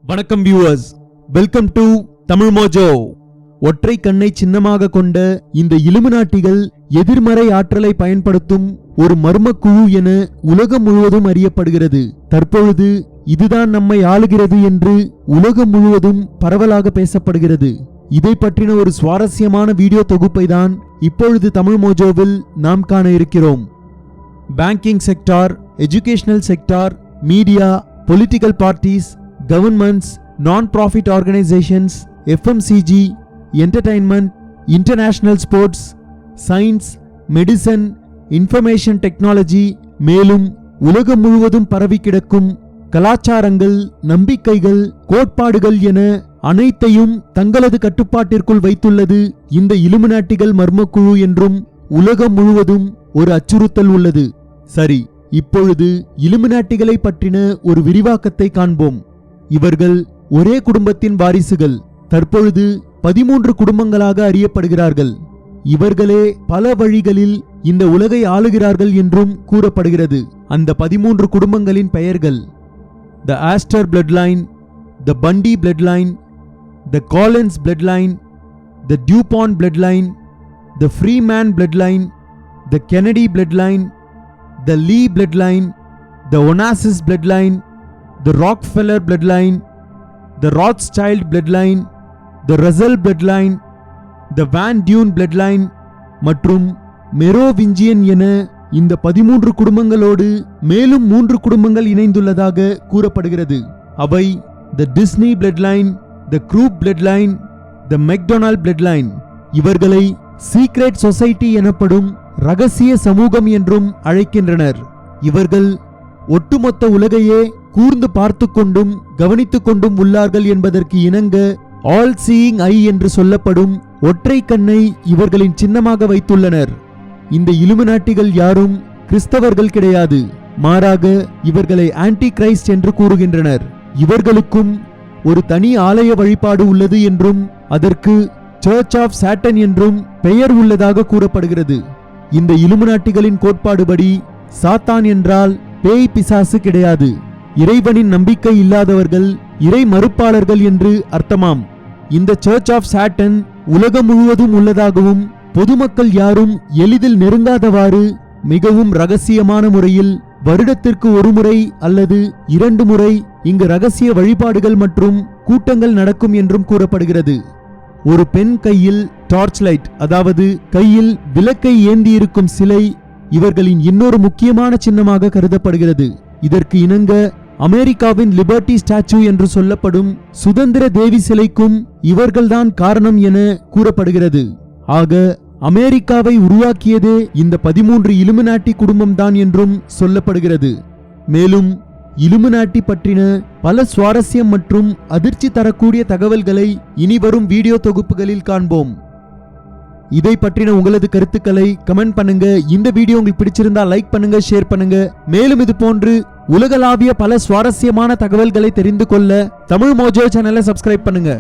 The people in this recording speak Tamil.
வணக்கம் viewers, welcome to Tamil Mojo. ஒற்றை கண்ணை சின்னமாக கொண்ட இந்த இலுமினாட்டிகள் எதிர்மறை ஆற்றலை பயன்படுத்தும் ஒரு மர்மக்குழு என உலகம் முழுவதும் அறியப்படுகிறது. தற்பொழுது இதுதான் நம்மை ஆளுகிறது என்று உலகம் முழுவதும் பரவலாக பேசப்படுகிறது. இதை பற்றின ஒரு சுவாரஸ்யமான வீடியோ தொகுப்பை தான் இப்பொழுது தமிழ் மோஜோவில் நாம் காண இருக்கிறோம். Banking sector, educational sector, media, political parties, governments, non-profit organizations, FMCG, entertainment, international sports, science, medicine, information technology, மேலும் உலகம் முழுவதும் பரவி கிடக்கும் கலாச்சாரங்கள், நம்பிக்கைகள், கோட்பாடுகள் என அனைத்தையும் தங்களது கட்டுப்பாட்டிற்குள் வைத்துள்ளது இந்த இலுமினாட்டிகள் மர்மக்குழு என்றும் உலகம் முழுவதும் ஒரு அச்சுறுத்தல் உள்ளது. சரி, இப்பொழுது இலுமினாட்டிகளை பற்றின ஒரு விரிவாக்கத்தை காண்போம். இவர்கள் ஒரே குடும்பத்தின் வாரிசுகள். தற்பொழுது 13 குடும்பங்களாக அறியப்படுகிறார்கள். இவர்களே பல வழிகளில் இந்த உலகை ஆளுகிறார்கள் என்றும் கூறப்படுகிறது. அந்த 13 குடும்பங்களின் பெயர்கள்: த aster bloodline, the Bundy bloodline, the Collins bloodline, the DuPont bloodline, the Freeman bloodline, the Kennedy bloodline, the Li bloodline, the Onassis bloodline, the Rockefeller bloodline, the Rothschild bloodline, the Russell bloodline, the Van Dune bloodline மற்றும் மெரோவிஞ்சியன் என இந்த 13 குடும்பங்களோடு மேலும் 3 குடும்பங்கள் இணைந்துள்ளதாக கூறப்படுகிறது. அவை the Disney bloodline, the Krupp bloodline, the McDonald bloodline. இவர்களை சீக்ரெட் சொசைட்டி எனப்படும் ரகசிய சமூகம் என்றும் அழைக்கின்றனர். இவர்கள் ஒட்டுமொத்த உலகையே கூர்ந்து பார்த்து கொண்டும் கவனித்துக் கொண்டும் உள்ளார்கள் என்பதற்கு இணங்க ஆல் சீயிங் ஐ என்று சொல்லப்படும் ஒற்றை கண்ணை இவர்களின் சின்னமாக வைத்துள்ளனர். இந்த இலுமினாட்டிகள் யாரும் கிறிஸ்தவர்கள் கிடையாது. மாறாக இவர்களை ஆன்டி கிரைஸ்ட் என்று கூறுகின்றனர். இவர்களுக்கும் ஒரு தனி ஆலய வழிபாடு உள்ளது என்றும் அதற்கு சர்ச் ஆஃப் சாட்டன் என்றும் பெயர் உள்ளதாக கூறப்படுகிறது. இந்த இலுமினாட்டிகளின் கோட்பாடுபடி சாத்தான் என்றால் பேய் பிசாசு கிடையாது. இறைவனின் நம்பிக்கை இல்லாதவர்கள், இறை மறுப்பாளர்கள் என்று அர்த்தமாம். இந்த சர்ச் ஆஃப் சாட்டன் உலகம் முழுவதும் உள்ளதாகவும் பொதுமக்கள் யாரும் எளிதில் நெருங்காதவாறு மிகவும் ரகசியமான முறையில் வருடத்திற்கு ஒரு முறை அல்லது 2 முறை இங்கு ரகசிய வழிபாடுகள் மற்றும் கூட்டங்கள் நடக்கும் என்றும் கூறப்படுகிறது. ஒரு பெண் கையில் டார்ச் லைட், அதாவது கையில் விளக்கை ஏந்தியிருக்கும் சிலை இவர்களின் இன்னொரு முக்கியமான சின்னமாக கருதப்படுகிறது. இதற்கு இணங்க அமெரிக்காவின் லிபர்ட்டி ஸ்டாச்சு என்று சொல்லப்படும் சுதந்திர தேவி சிலைக்கும் இவர்கள்தான் காரணம் என கூறப்படுகிறது. ஆக அமெரிக்காவை உருவாக்கியதே இந்த 13 இலுமினாட்டி குடும்பம்தான் என்றும் சொல்லப்படுகிறது. மேலும் இலுமினாட்டி பற்றின பல சுவாரஸ்யம் மற்றும் அதிர்ச்சி தரக்கூடிய தகவல்களை இனிவரும் வீடியோ தொகுப்புகளில் காண்போம். இதை பற்றின உங்களது கருத்துக்களை கமெண்ட் பண்ணுங்க. இந்த வீடியோ உங்களுக்கு பிடிச்சிருந்தா லைக் பண்ணுங்க, ஷேர் பண்ணுங்க. மேலும் இது போன்று உலகளாவிய பல சுவாரஸ்யமான தகவல்களை தெரிந்து கொள்ள தமிழ் மோஜோ சேனலை சப்ஸ்கிரைப் பண்ணுங்க.